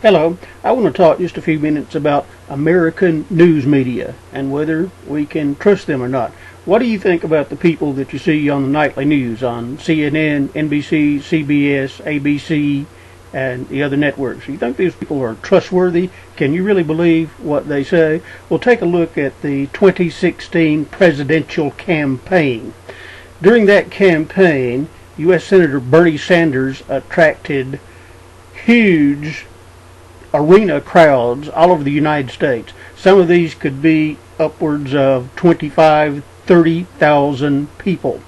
Hello, I want to talk just a few minutes about American news media and whether we can trust them or not. What do you think about the people that you see on the nightly news on CNN, NBC, CBS, ABC, and the other networks? Do you think these people are trustworthy? Can you really believe what they say? Well, take a look at the 2016 presidential campaign. During that campaign, U.S. Senator Bernie Sanders attracted huge arena crowds all over the United States. Some of these could be upwards of 25,000-30,000 people.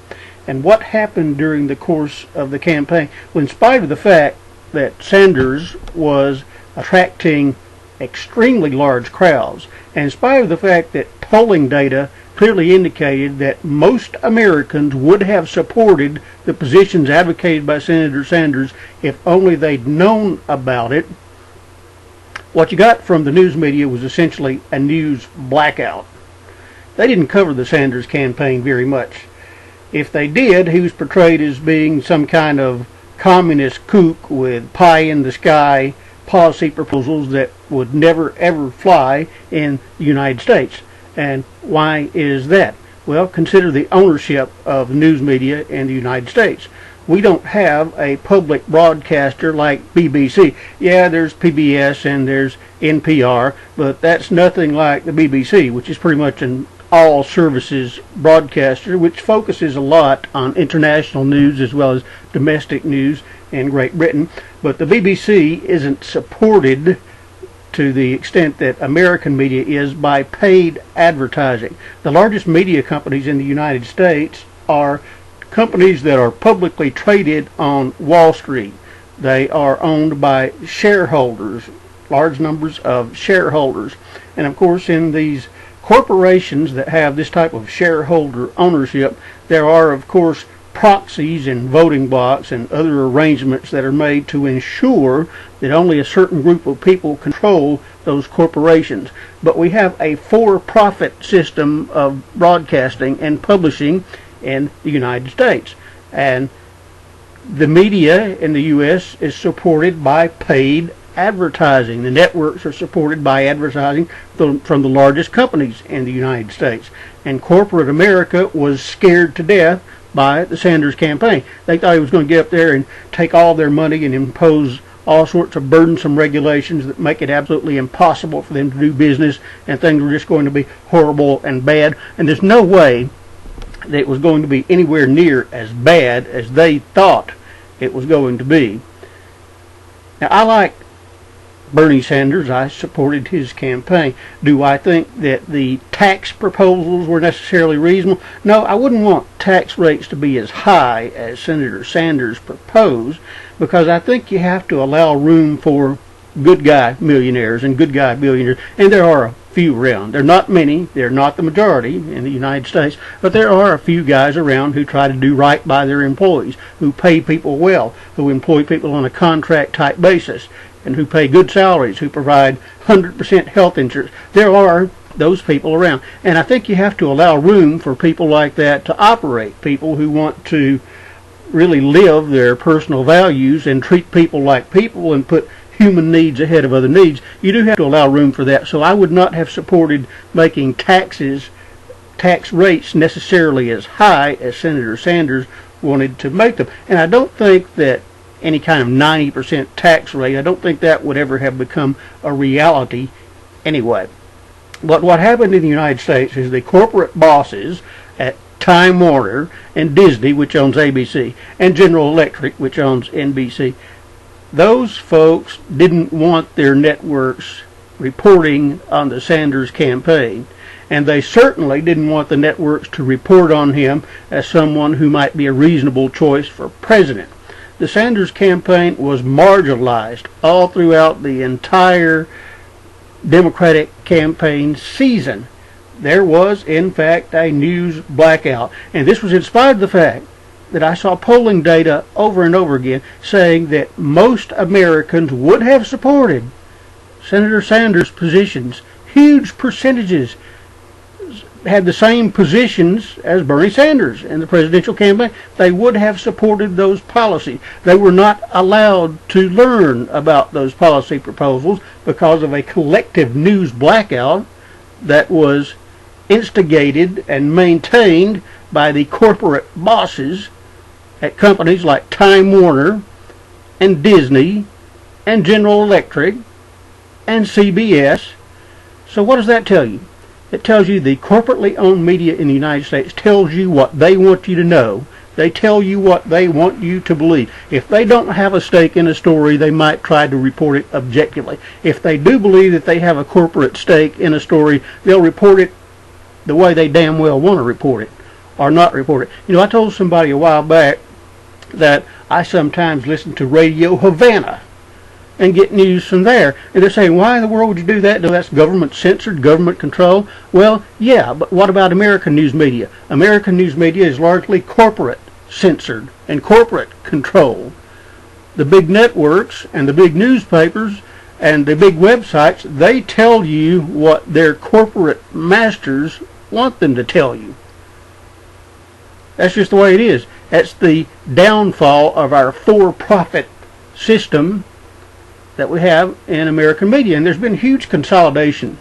And what happened during the course of the campaign? Well, in spite of the fact that Sanders was attracting extremely large crowds, and in spite of the fact that polling data clearly indicated that most Americans would have supported the positions advocated by Senator Sanders if only they'd known about it, what you got from the news media was essentially a news blackout. They didn't cover the Sanders campaign very much. If they did, he was portrayed as being some kind of communist kook with pie-in-the-sky policy proposals that would never ever fly in the United States. And why is that? Well, consider the ownership of news media in the United States. We don't have a public broadcaster like BBC. Yeah, there's PBS and there's NPR, but that's nothing like the BBC, which is pretty much an all-services broadcaster, which focuses a lot on international news as well as domestic news in Great Britain. But the BBC isn't supported to the extent that American media is by paid advertising. The largest media companies in the United States are companies that are publicly traded on Wall Street. They are owned by shareholders, large numbers of shareholders. And of course, in these corporations that have this type of shareholder ownership, there are of course proxies and voting blocks and other arrangements that are made to ensure that only a certain group of people control those corporations. But we have a for-profit system of broadcasting and publishing in the United States, and the media in the U.S. is supported by paid advertising. The networks are supported by advertising from the largest companies in the United States, and corporate America was scared to death by the Sanders campaign. They thought he was going to get up there and take all their money and impose all sorts of burdensome regulations that make it absolutely impossible for them to do business, and things were just going to be horrible and bad. And there's no way that it was going to be anywhere near as bad as they thought it was going to be. Now, I like Bernie Sanders. I supported his campaign. Do I think that the tax proposals were necessarily reasonable? No, I wouldn't want tax rates to be as high as Senator Sanders proposed, because I think you have to allow room for good guy millionaires and good guy billionaires, and there are a few around. They're not many, they're not the majority in the United States, but there are a few guys around who try to do right by their employees, who pay people well, who employ people on a contract type basis, and who pay good salaries, who provide 100% health insurance. There are those people around, and I think you have to allow room for people like that to operate, people who want to really live their personal values and treat people like people and put human needs ahead of other needs. You do have to allow room for that. So I would not have supported making tax rates necessarily as high as Senator Sanders wanted to make them. And I don't think that any kind of 90% tax rate, I don't think that would ever have become a reality anyway. But what happened in the United States is the corporate bosses at Time Warner and Disney, which owns ABC, and General Electric, which owns NBC, those folks didn't want their networks reporting on the Sanders campaign, and they certainly didn't want the networks to report on him as someone who might be a reasonable choice for president. The Sanders campaign was marginalized all throughout the entire Democratic campaign season. There was, in fact, a news blackout, and this was in spite of the fact that I saw polling data over and over again saying that most Americans would have supported Senator Sanders' positions. Huge percentages had the same positions as Bernie Sanders in the presidential campaign, they would have supported those policies. They were not allowed to learn about those policy proposals because of a collective news blackout that was instigated and maintained by the corporate bosses at companies like Time Warner and Disney and General Electric and CBS. So what does that tell you? It tells you the corporately owned media in the United States tells you what they want you to know. They tell you what they want you to believe. If they don't have a stake in a story, they might try to report it objectively. If they do believe that they have a corporate stake in a story, they'll report it the way they damn well want to report it, or not report it. You know, I told somebody a while back that I sometimes listen to Radio Havana and get news from there. And they're saying, why in the world would you do that? No, that's government censored, government control. Well, yeah, but what about American news media? American news media is largely corporate censored and corporate controlled. The big networks and the big newspapers and the big websites, they tell you what their corporate masters want them to tell you. That's just the way it is. That's the downfall of our for-profit system that we have in American media. And there's been huge consolidation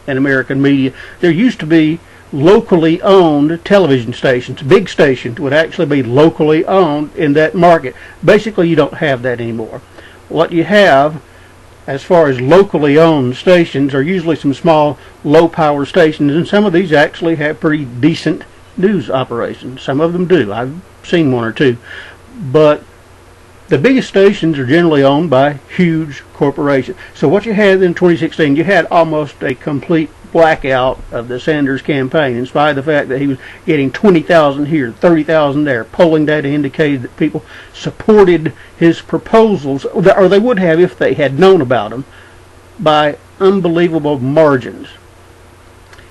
in American media. There used to be locally owned television stations. Big stations would actually be locally owned in that market. Basically, you don't have that anymore. What you have as far as locally owned stations are usually some small low power stations, and some of these actually have pretty decent news operations. Some of them do. I've seen one or two. But the biggest stations are generally owned by huge corporations. So what you had in 2016, you had almost a complete blackout of the Sanders campaign, in spite of the fact that he was getting 20,000 here, 30,000 there. Polling data indicated that people supported his proposals, or they would have if they had known about them, by unbelievable margins.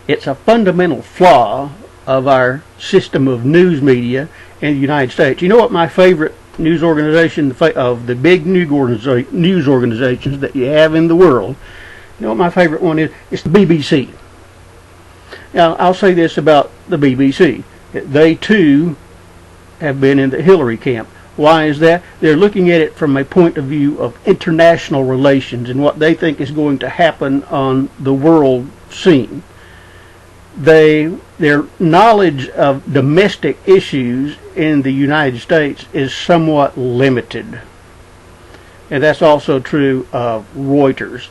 It's a fundamental flaw of our system of news media in the United States. You know what my favorite news organization of the big news organizations that you have in the world, you know what my favorite one is? It's the BBC. Now, I'll say this about the BBC. They, too, have been in the Hillary camp. Why is that? They're looking at it from a point of view of international relations and what they think is going to happen on the world scene. Their knowledge of domestic issues in the United States is somewhat limited. And that's also true of Reuters.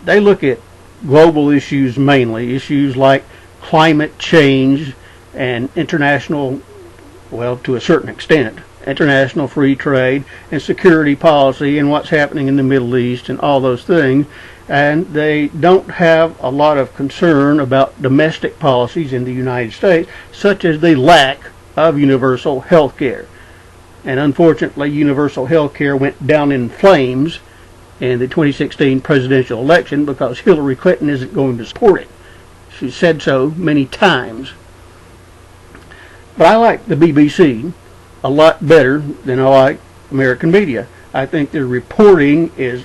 They look at global issues mainly, issues like climate change and international, well, to a certain extent, international free trade and security policy and what's happening in the Middle East and all those things. And they don't have a lot of concern about domestic policies in the United States, such as the lack of universal health care. And unfortunately, universal health care went down in flames in the 2016 presidential election because Hillary Clinton isn't going to support it. She said so many times. But I like the BBC a lot better than I like American media. I think their reporting is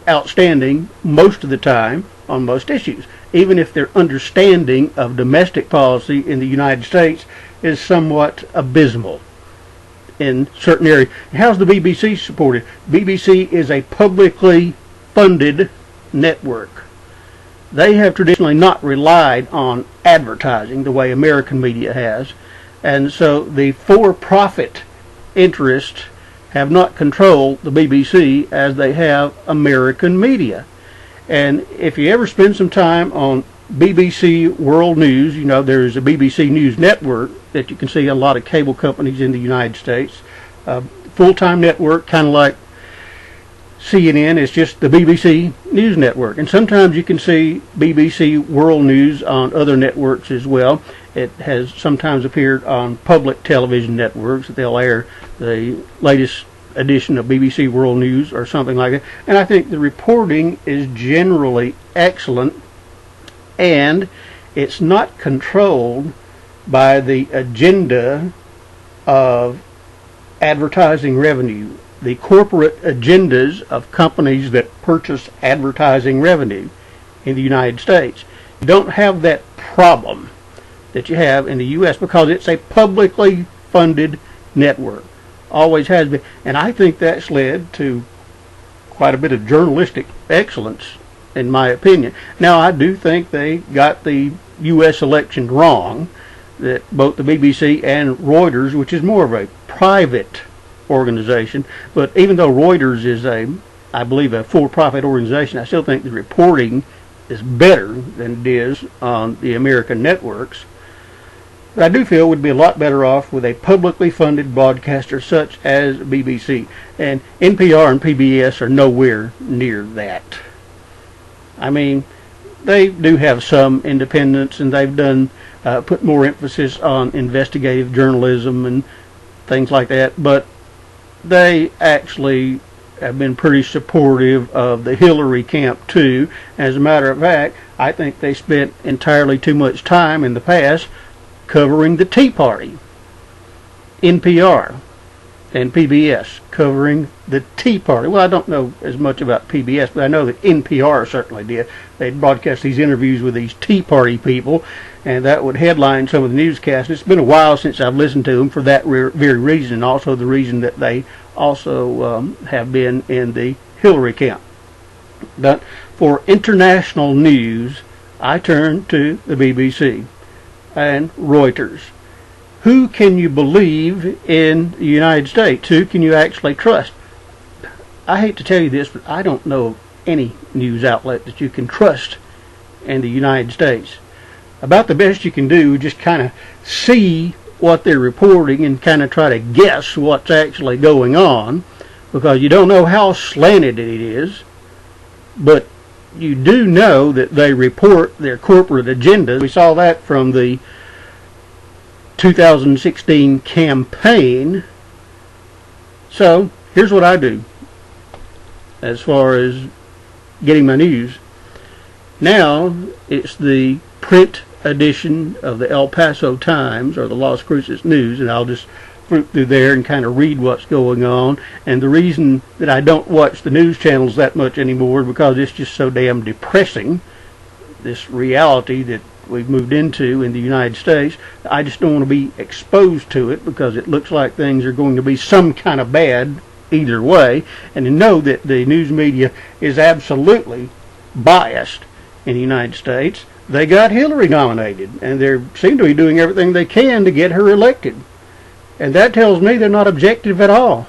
outstanding most of the time on most issues, even if their understanding of domestic policy in the United States is somewhat abysmal in certain areas. How's the BBC supported? BBC is a publicly funded network. They have traditionally not relied on advertising the way American media has, and so the for-profit interests have not controlled the BBC as they have American media. And if you ever spend some time on BBC World News, you know there's a BBC News Network that you can see a lot of cable companies in the United States. Full-time network, kind of like CNN, is just the BBC News Network. And sometimes you can see BBC World News on other networks as well. It has sometimes appeared on public television networks. They'll air the latest edition of BBC World News or something like that. And I think the reporting is generally excellent, and it's not controlled by the agenda of advertising revenue, the corporate agendas of companies that purchase advertising revenue in the United States. You don't have that problem that you have in the U.S. because it's a publicly funded network. Always has been. And I think that's led to quite a bit of journalistic excellence, in my opinion. Now, I do think they got the U.S. election wrong, that both the BBC and Reuters, which is more of a private organization, but even though Reuters is I believe, a for-profit organization, I still think the reporting is better than it is on the American networks. But I do feel it would be a lot better off with a publicly funded broadcaster such as BBC. And NPR and PBS are nowhere near that. I mean, they do have some independence, and they've done put more emphasis on investigative journalism and things like that, but they actually have been pretty supportive of the Hillary camp too. As a matter of fact, I think they spent entirely too much time in the past covering the Tea Party. NPR and PBS covering the Tea Party. Well, I don't know as much about PBS, but I know that NPR certainly did. They'd broadcast these interviews with these Tea Party people, and that would headline some of the newscasts. It's been a while since I've listened to them for that very reason, and also the reason that they also have been in the Hillary camp. But for international news, I turn to the BBC and Reuters. Who can you believe in the United States? Who can you actually trust? I hate to tell you this, but I don't know of any news outlet that you can trust in the United States. About the best you can do, just kind of see what they're reporting and kind of try to guess what's actually going on, because you don't know how slanted it is, but you do know that they report their corporate agenda. We saw that from the 2016 campaign. So here's what I do as far as getting my news. Now it's the print edition of the El Paso Times or the Las Cruces News, and I'll just flip through there and kind of read what's going on. And the reason that I don't watch the news channels that much anymore is because it's just so damn depressing, this reality that we've moved into in the United States. I just don't want to be exposed to it because it looks like things are going to be some kind of bad either way, and to know that the news media is absolutely biased in the United States. They got Hillary nominated, and they seem to be doing everything they can to get her elected. And that tells me they're not objective at all,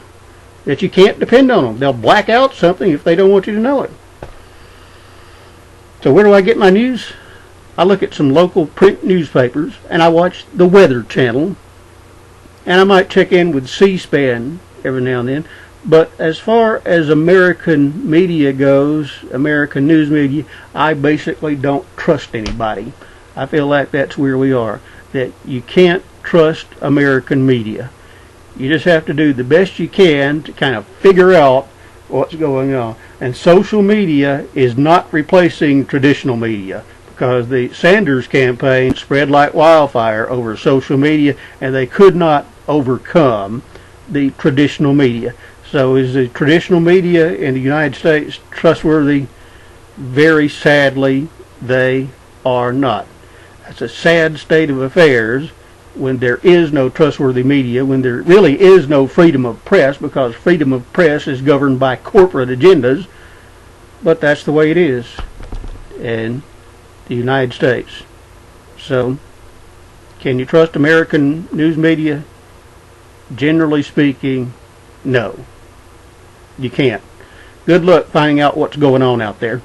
that you can't depend on them. They'll black out something if they don't want you to know it. So where do I get my news? I look at some local print newspapers, and I watch the Weather Channel, and I might check in with C-SPAN every now and then. But as far as American media goes, American news media, I basically don't trust anybody. I feel like that's where we are, that you can't trust American media. You just have to do the best you can to kind of figure out what's going on. And social media is not replacing traditional media, because the Sanders campaign spread like wildfire over social media, and they could not overcome the traditional media. So is the traditional media in the United States trustworthy? Very sadly, they are not. That's a sad state of affairs when there is no trustworthy media, when there really is no freedom of press, because freedom of press is governed by corporate agendas. But that's the way it is in the United States. So, can you trust American news media? Generally speaking, no. You can't. Good luck finding out what's going on out there.